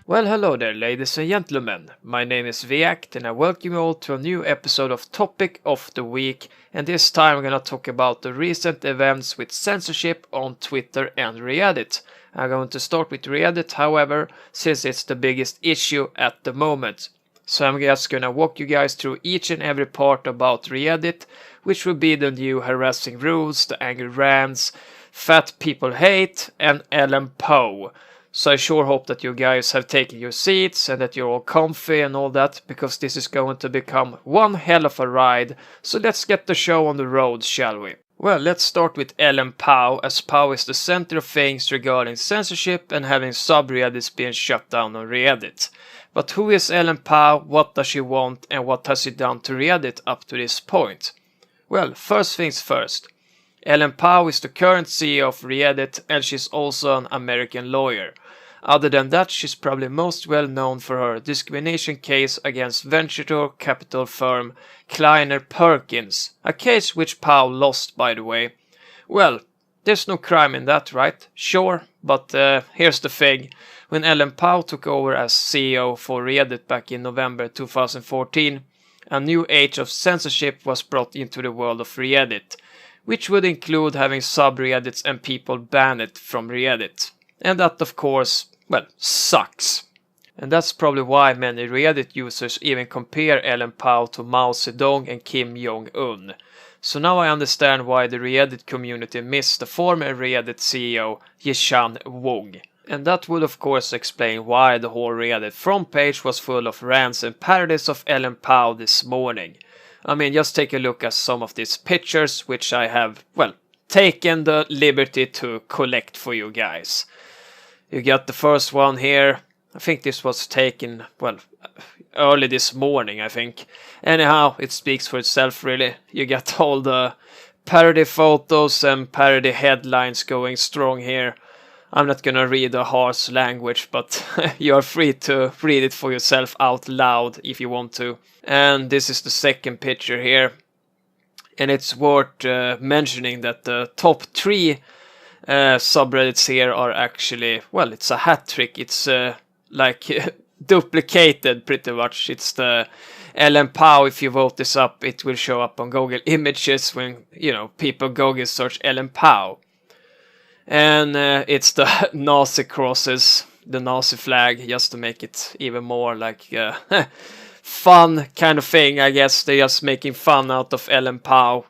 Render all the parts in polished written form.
Well, hello there, ladies and gentlemen. My name is Viact, and I welcome you all to a new episode of Topic of the Week. And this time I'm gonna talk about the recent events with censorship on Twitter and Reddit. I'm going to start with Reddit, however, since it's the biggest issue at the moment. So I'm just gonna walk you guys through each and every part about Reddit, which will be the new harassing rules, the angry rants, fat people hate, and Ellen Poe. So I sure hope that you guys have taken your seats and that you're all comfy and all that, because this is going to become one hell of a ride. So let's get the show on the road, shall we? Well, let's start with Ellen Poe, as Poe is the center of things regarding censorship and having subreddits being shut down on Reddit. But who is Ellen Poe, what does she want, and what has she done to Reddit up to this point? Well, first things first. Ellen Poe is the current CEO of Reddit, and she's also an American lawyer. Other than that, she's probably most well known for her discrimination case against venture capital firm Kleiner Perkins, a case which Poe lost, by the way. Well, there's no crime in that, right? Sure, but here's the thing. When Ellen Poe took over as CEO for Reddit back in November 2014, a new age of censorship was brought into the world of Reddit, which would include having subreddits and people banned from Reddit. And that, of course, well, sucks. And that's probably why many Reddit users even compare Ellen Poe to Mao Zedong and Kim Jong-un. So now I understand why the Reddit community missed the former Reddit CEO Yishan Wong. And that would of course explain why the whole Reddit front page was full of rants and parodies of Ellen Poe this morning. I mean, just take a look at some of these pictures, which I have, well, taken the liberty to collect for you guys. You got the first one here. I think this was taken, well, early this morning, I think. Anyhow, it speaks for itself, really. You got all the parody photos and parody headlines going strong here. I'm not gonna read the harsh language, but you are free to read it for yourself out loud if you want to. And this is the second picture here. And it's worth mentioning that the top 3 subreddits here are actually, well, it's a hat trick. It's like duplicated pretty much. It's the Ellen Poe. If you vote this up, it will show up on Google Images when, you know, people Google search Ellen Poe. And it's the Nazi crosses, the Nazi flag, just to make it even more like fun kind of thing. I guess they're just making fun out of Ellen Poe.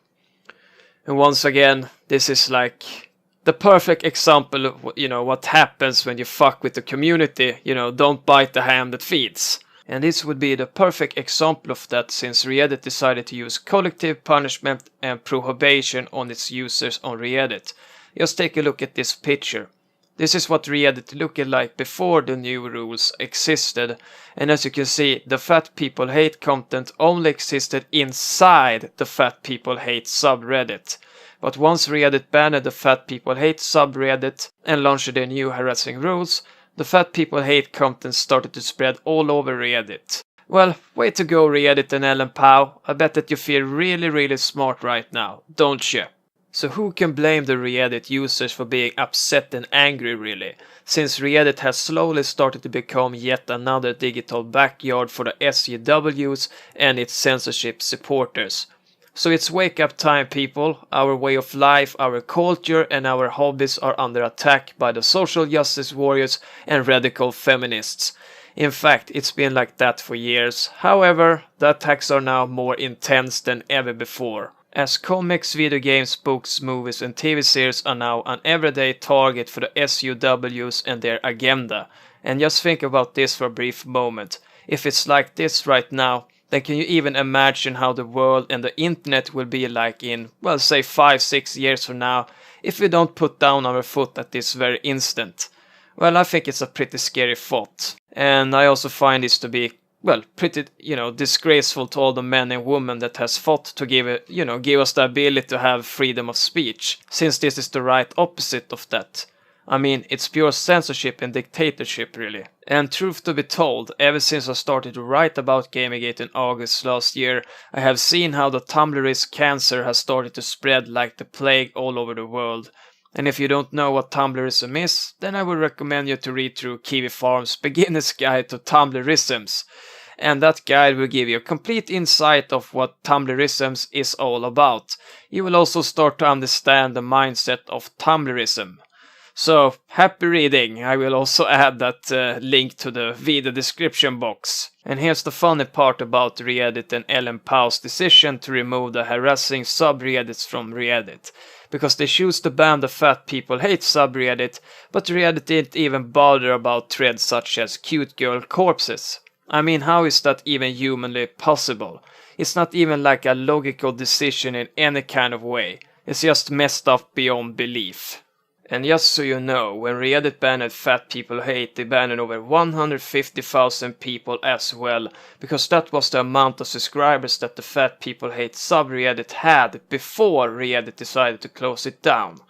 And once again, this is like the perfect example of, you know, what happens when you fuck with the community. You know, don't bite the hand that feeds. And this would be the perfect example of that, since Reddit decided to use collective punishment and prohibition on its users on Reddit. Just take a look at this picture. This is what Reddit looked like before the new rules existed. And as you can see, the fat people hate content only existed inside the fat people hate subreddit. But once Reddit banned the fat people hate subreddit and launched their new harassing rules, the fat people hate content started to spread all over Reddit. Well, way to go Reddit and Ellen Poe. I bet that you feel really smart right now, don't you? So who can blame the Reddit users for being upset and angry, really? Since Reddit has slowly started to become yet another digital backyard for the SJWs and its censorship supporters. So it's wake up time, people. Our way of life, our culture and our hobbies are under attack by the social justice warriors and radical feminists. In fact, it's been like that for years. However, the attacks are now more intense than ever before, as comics, video games, books, movies and TV series are now an everyday target for the SJWs and their agenda. And just think about this for a brief moment. If it's like this right now, then can you even imagine how the world and the internet will be like in, well, say 5-6 years from now, if we don't put down our foot at this very instant? Well, I think it's a pretty scary thought. And I also find this to be, well, pretty, disgraceful to all the men and women that has fought to give us the ability to have freedom of speech, since this is the right opposite of that. I mean, it's pure censorship and dictatorship, really. And truth to be told, ever since I started to write about Gamergate in August last year, I have seen how the Tumblrist cancer has started to spread like the plague all over the world. And if you don't know what Tumblrism is, then I would recommend you to read through Kiwi Farm's Beginner's Guide to Tumblrisms. And that guide will give you a complete insight of what Tumblrisms is all about. You will also start to understand the mindset of Tumblrism. So, happy reading. I will also add that link to the video description box. And here's the funny part about Reddit and Ellen Pau's decision to remove the harassing subreddits from Reddit. Because they choose to ban the Fat People Hate subreddit, but Reddit didn't even bother about threads such as cute girl corpses. I mean, how is that even humanly possible? It's not even like a logical decision in any kind of way. It's just messed up beyond belief. And just so you know, when Reddit banned Fat People Hate, they banned over 150,000 people as well, because that was the amount of subscribers that the Fat People Hate subreddit had before Reddit decided to close it down.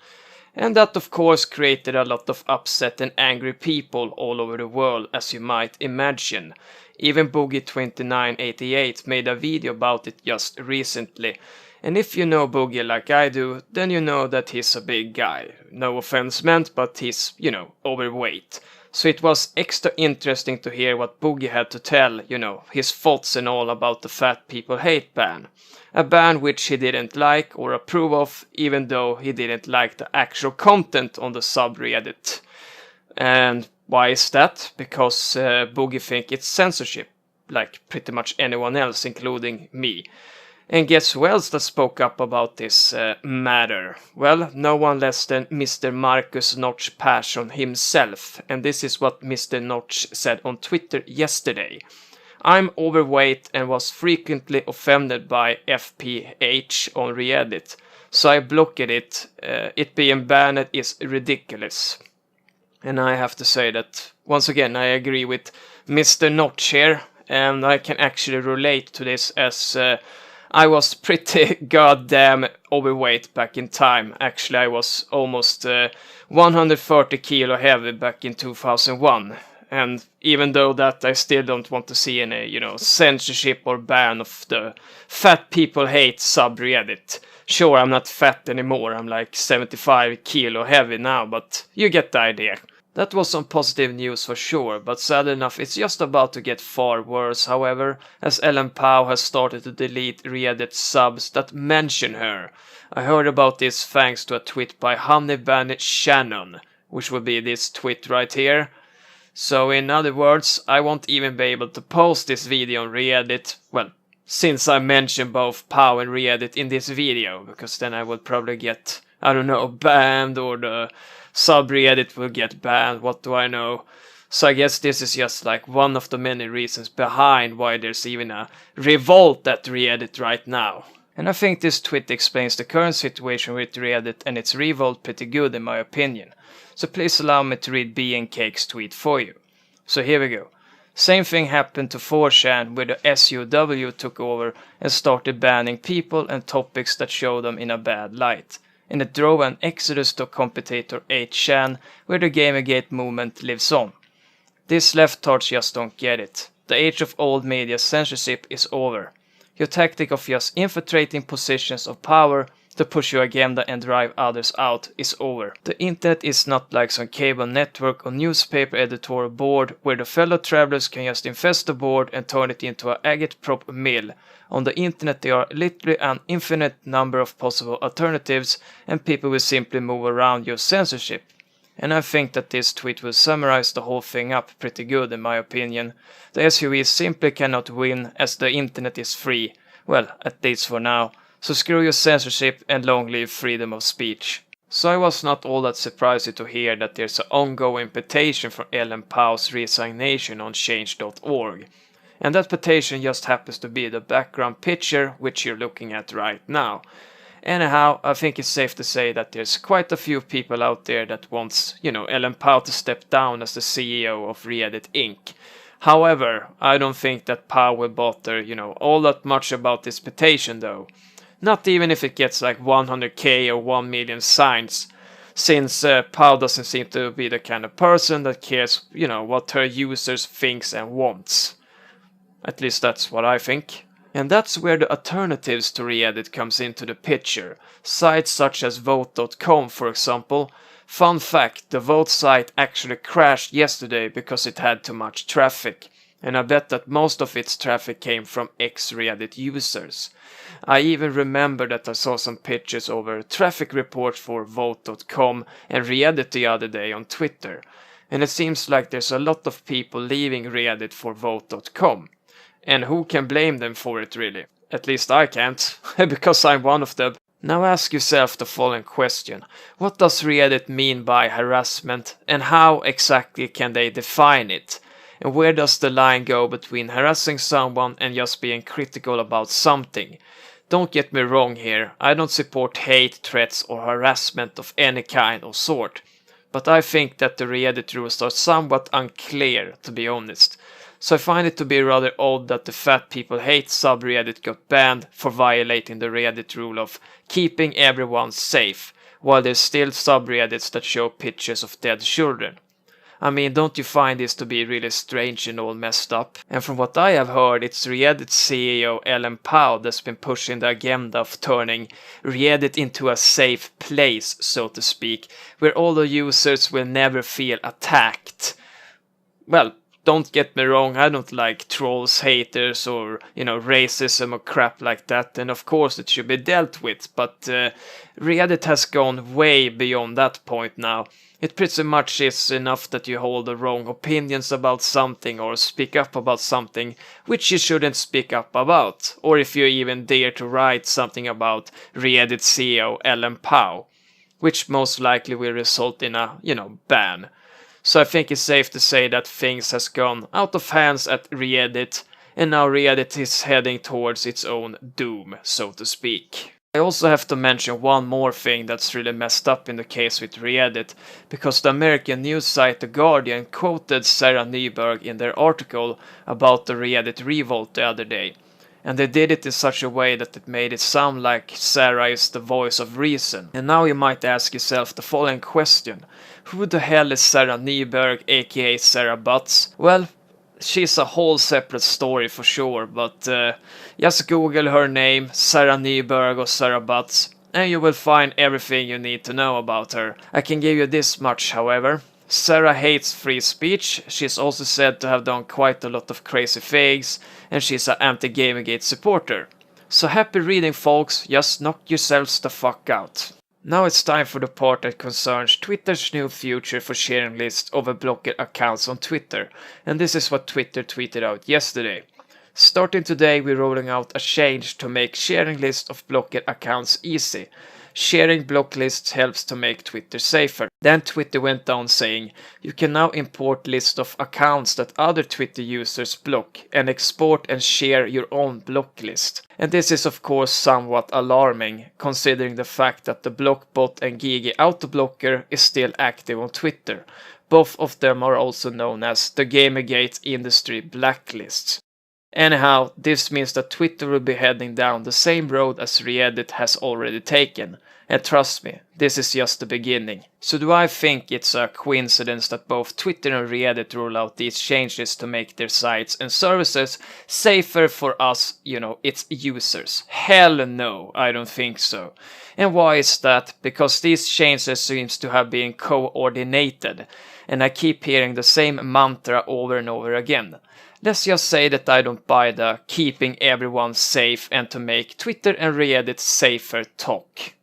And that of course created a lot of upset and angry people all over the world, as you might imagine. Even Boogie2988 made a video about it just recently. And if you know Boogie like I do, then you know that he's a big guy. No offense meant, but he's, overweight. So it was extra interesting to hear what Boogie had to tell, his thoughts and all about the Fat People Hate ban. A ban which he didn't like or approve of, even though he didn't like the actual content on the subreddit. And why is that? Because Boogie thinks it's censorship, like pretty much anyone else, including me. And guess who else that spoke up about this matter? Well, no one less than Mr. Marcus Notch Persson himself. And this is what Mr. Notch said on Twitter yesterday. I'm overweight and was frequently offended by FPH on Reddit. So I blocked it. It being banned is ridiculous. And I have to say that, once again, I agree with Mr. Notch here. And I can actually relate to this as I was pretty goddamn overweight back in time. Actually, I was almost 130 kilo heavy back in 2001. And even though that, I still don't want to see any, censorship or ban of the Fat People Hate subreddit. Sure, I'm not fat anymore. I'm like 75 kilo heavy now, but you get the idea. That was some positive news for sure, but sad enough it's just about to get far worse, however, as Ellen Pau has started to delete Reddit subs that mention her. I heard about this thanks to a tweet by Honey Bunny Shannon, which would be this tweet right here. So in other words, I won't even be able to post this video on Reddit, well, since I mentioned both Pau and Reddit in this video, because then I would probably get, banned, or the subreddit will get banned, what do I know. So I guess this is just like one of the many reasons behind why there's even a revolt at Reddit right now. And I think this tweet explains the current situation with Reddit and its revolt pretty good in my opinion. So please allow me to read B&Cake's tweet for you. So here we go. Same thing happened to 4chan where the SUW took over and started banning people and topics that show them in a bad light. And it drove an exodus to competitor 8chan where the Gamergate movement lives on. These leftards just don't get it. The age of old media censorship is over. Your tactic of just infiltrating positions of power to push your agenda and drive others out is over. The internet is not like some cable network or newspaper editorial board where the fellow travelers can just infest the board and turn it into an agate-prop mill. On the internet there are literally an infinite number of possible alternatives and people will simply move around your censorship. And I think that this tweet will summarize the whole thing up pretty good in my opinion. The SUV simply cannot win as the internet is free. Well, at least for now. So screw your censorship and long live freedom of speech. So I was not all that surprised to hear that there's an ongoing petition for Ellen Pau's resignation on change.org. And that petition just happens to be the background picture which you're looking at right now. Anyhow, I think it's safe to say that there's quite a few people out there that wants, Ellen Pau to step down as the CEO of Reddit Inc. However, I don't think that Pau will bother, all that much about this petition though. Not even if it gets like 100k or 1 million signs, since Pau doesn't seem to be the kind of person that cares, what her users thinks and wants. At least that's what I think. And that's where the alternatives to Reddit comes into the picture. Sites such as vote.com, for example. Fun fact, the vote site actually crashed yesterday because it had too much traffic. And I bet that most of its traffic came from ex-Reddit users. I even remember that I saw some pictures over a traffic report for vote.com and Reddit the other day on Twitter. And it seems like there's a lot of people leaving Reddit for vote.com. And who can blame them for it really? At least I can't, because I'm one of them. Now ask yourself the following question. What does Reddit mean by harassment, and how exactly can they define it? And where does the line go between harassing someone and just being critical about something? Don't get me wrong here, I don't support hate, threats or harassment of any kind or sort. But I think that the Reddit rules are somewhat unclear, to be honest. So I find it to be rather odd that the Fat People Hate subreddit got banned for violating the Reddit rule of keeping everyone safe, while there's still subreddits that show pictures of dead children. I mean, don't you find this to be really strange and all messed up? And from what I have heard, it's Reddit CEO Ellen Pao that's been pushing the agenda of turning Reddit into a safe place, so to speak, where all the users will never feel attacked. Well, don't get me wrong, I don't like trolls, haters or, racism or crap like that, and of course it should be dealt with, but Reddit has gone way beyond that point now. It pretty much is enough that you hold the wrong opinions about something or speak up about something which you shouldn't speak up about, or if you even dare to write something about Reddit CEO Ellen Pao, which most likely will result in a, ban. So I think it's safe to say that things has gone out of hands at Reddit, and now Reddit is heading towards its own doom, so to speak. I also have to mention one more thing that's really messed up in the case with Reddit, because the American news site The Guardian quoted Sarah Nyberg in their article about the Reddit revolt the other day. And they did it in such a way that it made it sound like Sarah is the voice of reason. And now you might ask yourself the following question. Who the hell is Sarah Nyberg, aka Sarah Butts? Well, she's a whole separate story for sure, but just Google her name, Sarah Nyberg or Sarah Butts, and you will find everything you need to know about her. I can give you this much, however. Sarah hates free speech, she's also said to have done quite a lot of crazy things, and she's an anti-Gamergate supporter. So happy reading folks, just knock yourselves the fuck out. Now it's time for the part that concerns Twitter's new future for sharing lists of blocked accounts on Twitter, and this is what Twitter tweeted out yesterday. Starting today, we're rolling out a change to make sharing lists of blocked accounts easy. Sharing block lists helps to make Twitter safer. Then Twitter went on saying, you can now import lists of accounts that other Twitter users block and export and share your own block list. And this is of course somewhat alarming, considering the fact that the Blockbot and Gigi Autoblocker is still active on Twitter. Both of them are also known as the Gamergate industry blacklists. Anyhow, this means that Twitter will be heading down the same road as Reddit has already taken. And trust me, this is just the beginning. So do I think it's a coincidence that both Twitter and Reddit roll out these changes to make their sites and services safer for us, its users? Hell no, I don't think so. And why is that? Because these changes seems to have been coordinated. And I keep hearing the same mantra over and over again. Let's just say that I don't buy the keeping everyone safe and to make Twitter and Reddit safer talk.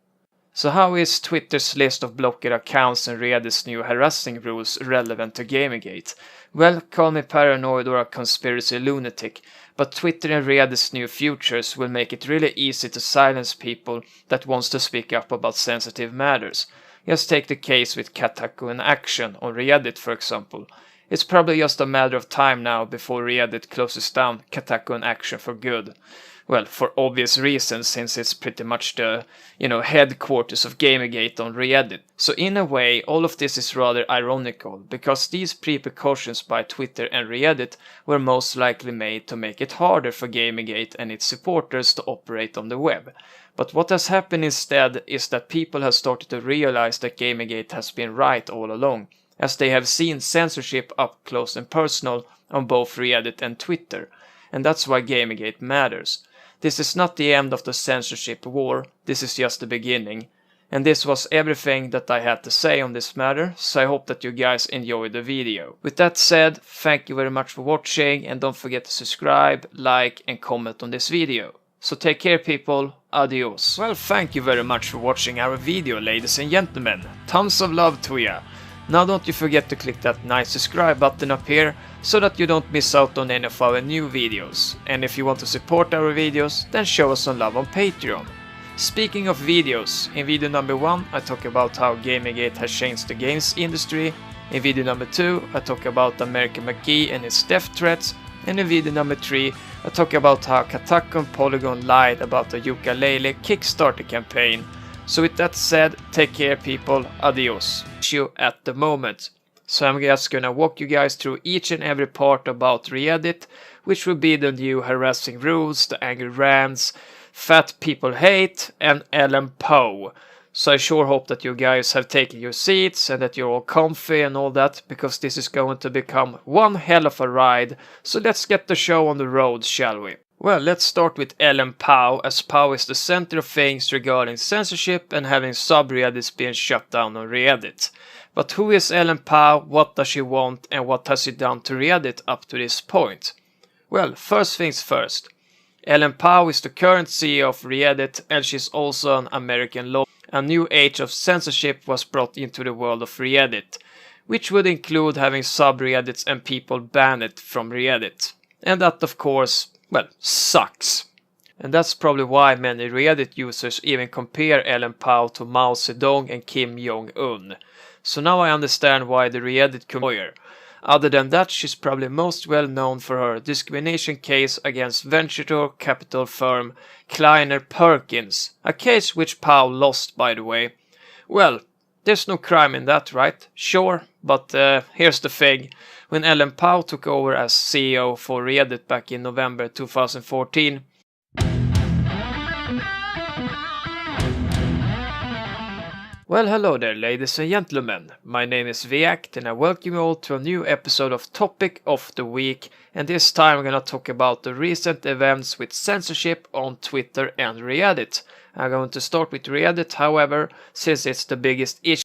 So how is Twitter's list of blocked accounts and Reddit's new harassing rules relevant to Gamergate? Well, call me paranoid or a conspiracy lunatic, but Twitter and Reddit's new futures will make it really easy to silence people that wants to speak up about sensitive matters. Just take the case with Kotaku in Action on Reddit, for example. It's probably just a matter of time now before Reddit closes down Kotaku in Action for good. Well, for obvious reasons, since it's pretty much the, headquarters of Gamergate on Reddit. So in a way, all of this is rather ironical, because these precautions by Twitter and Reddit were most likely made to make it harder for Gamergate and its supporters to operate on the web. But what has happened instead is that people have started to realize that Gamergate has been right all along, as they have seen censorship up close and personal on both Reddit and Twitter. And that's why Gamergate matters. This is not the end of the censorship war, this is just the beginning. And this was everything that I had to say on this matter, so I hope that you guys enjoyed the video. With that said, thank you very much for watching, and don't forget to subscribe, like and comment on this video. So take care people, adios. Well, thank you very much for watching our video, ladies and gentlemen. Tons of love to ya. Now don't you forget to click that nice subscribe button up here, so that you don't miss out on any of our new videos. And if you want to support our videos, then show us some love on Patreon. Speaking of videos, in video number 1 I talk about how Gamergate has changed the games industry, in video number 2 I talk about American McGee and his death threats, and in video number 3 I talk about how Kotaku and Polygon lied about the ukulele Kickstarter campaign. So with that said, take care people, adios. Issue at the moment. So I'm just gonna walk you guys through each and every part about Reddit, which will be the new harassing rules, the angry rants, fat people hate, and Ellen Poe. So I sure hope that you guys have taken your seats and that you're all comfy and all that, because this is going to become one hell of a ride. So let's get the show on the road, shall we? Well, let's start with Ellen Poe, as Poe is the center of things regarding censorship and having subreddits being shut down on Reddit. But who is Ellen Poe, what does she want, and what has she done to Reddit up to this point? Well, first things first. Ellen Poe is the current CEO of Reddit, and she's also an American lawyer. A new age of censorship was brought into the world of Reddit, which would include having subreddits and people banned from Reddit. And that, of course, well, sucks. And that's probably why many Reddit users even compare Ellen Poe to Mao Zedong and Kim Jong-un. So now I understand why the Reddit community. Other than that, she's probably most well known for her discrimination case against venture capital firm Kleiner Perkins, a case which Poe lost, by the way. Well, there's no crime in that, right? Sure, but here's the thing. When Ellen Poe took over as CEO for Reddit back in November 2014, well, hello there ladies and gentlemen, my name is Veact and I welcome you all to a new episode of Topic of the Week, and this time I'm gonna talk about the recent events with censorship on Twitter and Reddit. I'm going to start with Reddit, however, since it's the biggest issue.